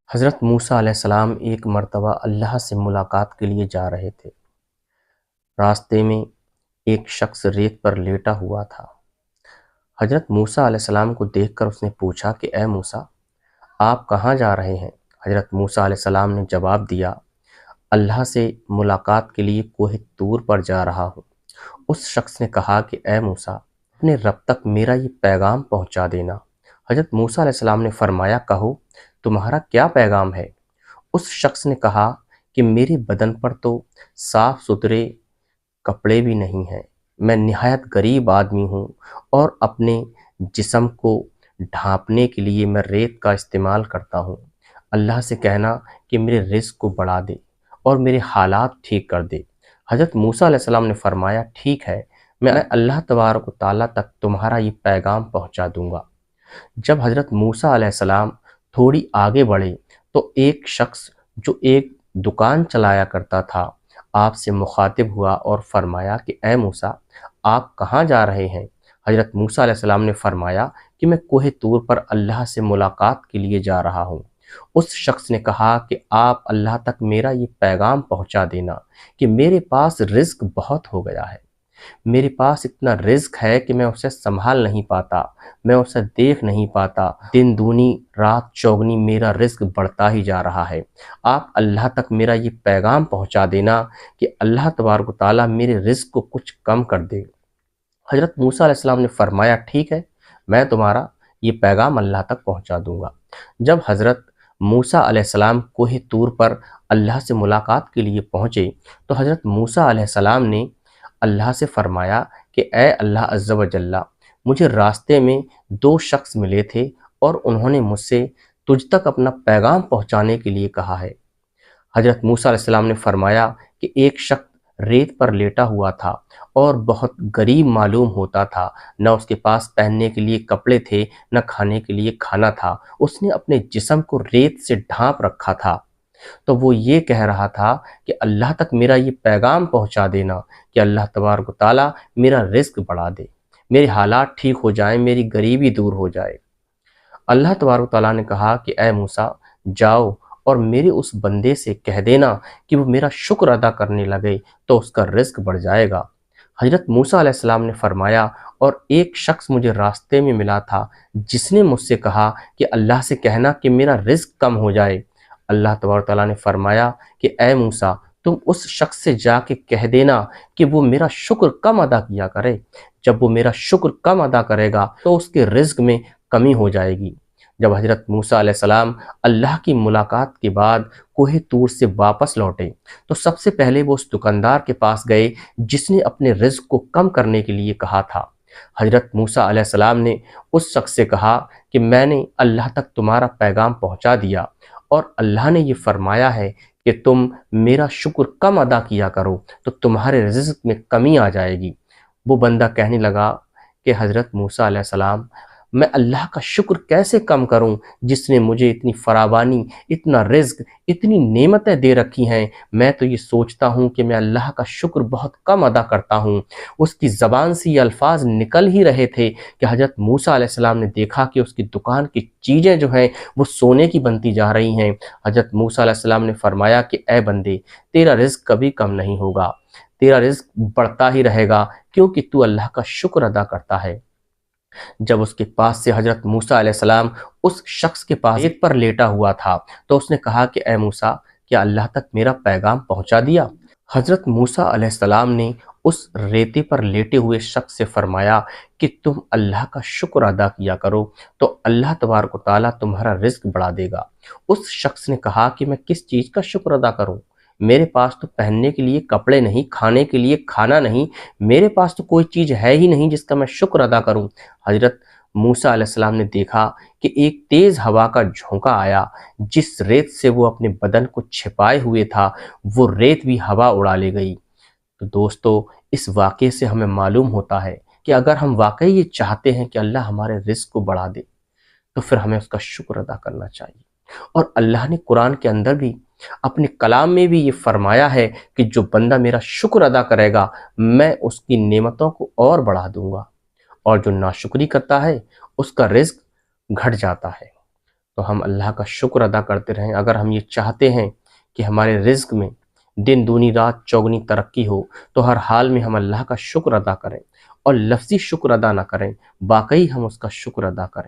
حضرت موسیٰ علیہ السلام ایک مرتبہ اللہ سے ملاقات کے لیے جا رہے تھے۔ راستے میں ایک شخص ریت پر لیٹا ہوا تھا۔ حضرت موسیٰ علیہ السلام کو دیکھ کر اس نے پوچھا کہ اے موسیٰ، آپ کہاں جا رہے ہیں؟ حضرت موسیٰ علیہ السلام نے جواب دیا، اللہ سے ملاقات کے لیے کوہ طور پر جا رہا ہوں۔ اس شخص نے کہا کہ اے موسیٰ، اپنے رب تک میرا یہ پیغام پہنچا دینا۔ حضرت موسیٰ علیہ السلام نے فرمایا، کہو تمہارا کیا پیغام ہے؟ اس شخص نے کہا کہ میرے بدن پر تو صاف ستھرے کپڑے بھی نہیں ہیں، میں نہایت غریب آدمی ہوں اور اپنے جسم کو ڈھانپنے کے لیے میں ریت کا استعمال کرتا ہوں۔ اللہ سے کہنا کہ میرے رزق کو بڑھا دے اور میرے حالات ٹھیک کر دے۔ حضرت موسیٰ علیہ السلام نے فرمایا، ٹھیک ہے، میں اللہ تبارک و تعالیٰ تک تمہارا یہ پیغام پہنچا دوں گا۔ جب حضرت موسیٰ علیہ السلام تھوڑی آگے بڑھے تو ایک شخص جو ایک دکان چلایا کرتا تھا آپ سے مخاطب ہوا اور فرمایا کہ اے موسیٰ، آپ کہاں جا رہے ہیں؟ حضرت موسیٰ علیہ السلام نے فرمایا کہ میں کوہ طور پر اللہ سے ملاقات کے لیے جا رہا ہوں۔ اس شخص نے کہا کہ آپ اللہ تک میرا یہ پیغام پہنچا دینا کہ میرے پاس رزق بہت ہو گیا ہے، میرے پاس اتنا رزق ہے کہ میں اسے سنبھال نہیں پاتا، میں اسے دیکھ نہیں پاتا، دن دونی رات چوگنی میرا رزق بڑھتا ہی جا رہا ہے۔ آپ اللہ تک میرا یہ پیغام پہنچا دینا کہ اللہ تبارک و تعالیٰ میرے رزق کو کچھ کم کر دے۔ حضرت موسیٰ علیہ السلام نے فرمایا، ٹھیک ہے، میں تمہارا یہ پیغام اللہ تک پہنچا دوں گا۔ جب حضرت موسیٰ علیہ السلام کوہ طور پر اللہ سے ملاقات کے لیے پہنچے تو حضرت موسیٰ علیہ السلام نے اللہ سے فرمایا کہ اے اللہ عز و جل، مجھے راستے میں دو شخص ملے تھے اور انہوں نے مجھ سے تجھ تک اپنا پیغام پہنچانے کے لیے کہا ہے۔ حضرت موسیٰ علیہ السلام نے فرمایا کہ ایک شخص ریت پر لیٹا ہوا تھا اور بہت غریب معلوم ہوتا تھا، نہ اس کے پاس پہننے کے لیے کپڑے تھے، نہ کھانے کے لیے کھانا تھا، اس نے اپنے جسم کو ریت سے ڈھانپ رکھا تھا۔ تو وہ یہ کہہ رہا تھا کہ اللہ تک میرا یہ پیغام پہنچا دینا کہ اللہ تبارک و تعالیٰ میرا رزق بڑھا دے، میرے حالات ٹھیک ہو جائیں، میری غریبی دور ہو جائے۔ اللہ تبارک و تعالیٰ نے کہا کہ اے موسیٰ، جاؤ اور میرے اس بندے سے کہہ دینا کہ وہ میرا شکر ادا کرنے لگے تو اس کا رزق بڑھ جائے گا۔ حضرت موسیٰ علیہ السلام نے فرمایا، اور ایک شخص مجھے راستے میں ملا تھا جس نے مجھ سے کہا کہ اللہ سے کہنا کہ میرا رزق کم ہو جائے۔ اللہ تبارک و تعالیٰ نے فرمایا کہ اے موسیٰ، تم اس شخص سے جا کے کہہ دینا کہ وہ میرا شکر کم ادا کیا کرے۔ جب وہ میرا شکر کم ادا کرے گا تو اس کے رزق میں کمی ہو جائے گی۔ جب حضرت موسیٰ علیہ السلام اللہ کی ملاقات کے بعد کوہ طور سے واپس لوٹے تو سب سے پہلے وہ اس دکاندار کے پاس گئے جس نے اپنے رزق کو کم کرنے کے لیے کہا تھا۔ حضرت موسیٰ علیہ السلام نے اس شخص سے کہا کہ میں نے اللہ تک تمہارا پیغام پہنچا دیا اور اللہ نے یہ فرمایا ہے کہ تم میرا شکر کم ادا کیا کرو تو تمہارے رزق میں کمی آ جائے گی۔ وہ بندہ کہنے لگا کہ حضرت موسیٰ علیہ السلام، میں اللہ کا شکر کیسے کم کروں جس نے مجھے اتنی فراوانی، اتنا رزق، اتنی نعمتیں دے رکھی ہیں؟ میں تو یہ سوچتا ہوں کہ میں اللہ کا شکر بہت کم ادا کرتا ہوں۔ اس کی زبان سے یہ الفاظ نکل ہی رہے تھے کہ حضرت موسیٰ علیہ السلام نے دیکھا کہ اس کی دکان کی چیزیں جو ہیں وہ سونے کی بنتی جا رہی ہیں۔ حضرت موسیٰ علیہ السلام نے فرمایا کہ اے بندے، تیرا رزق کبھی کم نہیں ہوگا، تیرا رزق بڑھتا ہی رہے گا کیونکہ تو اللہ کا شکر ادا کرتا ہے۔ جب اس کے پاس سے حضرت موسیٰ علیہ السلام اس شخص کے پاس ریت پر لیٹا ہوا تھا تو اس نے کہا کہ اے موسیٰ، کیا اللہ تک میرا پیغام پہنچا دیا؟ حضرت موسیٰ علیہ السلام نے اس ریتے پر لیٹے ہوئے شخص سے فرمایا کہ تم اللہ کا شکر ادا کیا کرو تو اللہ تبارک و تعالیٰ تمہارا رزق بڑھا دے گا۔ اس شخص نے کہا کہ میں کس چیز کا شکر ادا کروں؟ میرے پاس تو پہننے کے لیے کپڑے نہیں، کھانے کے لیے کھانا نہیں، میرے پاس تو کوئی چیز ہے ہی نہیں جس کا میں شکر ادا کروں۔ حضرت موسیٰ علیہ السلام نے دیکھا کہ ایک تیز ہوا کا جھونکا آیا، جس ریت سے وہ اپنے بدن کو چھپائے ہوئے تھا وہ ریت بھی ہوا اڑا لے گئی۔ تو دوستو، اس واقعے سے ہمیں معلوم ہوتا ہے کہ اگر ہم واقعی یہ چاہتے ہیں کہ اللہ ہمارے رزق کو بڑھا دے تو پھر ہمیں اس کا شکر ادا کرنا چاہیے۔ اور اللہ نے قرآن کے اندر بھی، اپنے کلام میں بھی یہ فرمایا ہے کہ جو بندہ میرا شکر ادا کرے گا میں اس کی نعمتوں کو اور بڑھا دوں گا، اور جو ناشکری کرتا ہے اس کا رزق گھٹ جاتا ہے۔ تو ہم اللہ کا شکر ادا کرتے رہیں۔ اگر ہم یہ چاہتے ہیں کہ ہمارے رزق میں دن دونی رات چوگنی ترقی ہو تو ہر حال میں ہم اللہ کا شکر ادا کریں، اور لفظی شکر ادا نہ کریں، واقعی ہم اس کا شکر ادا کریں۔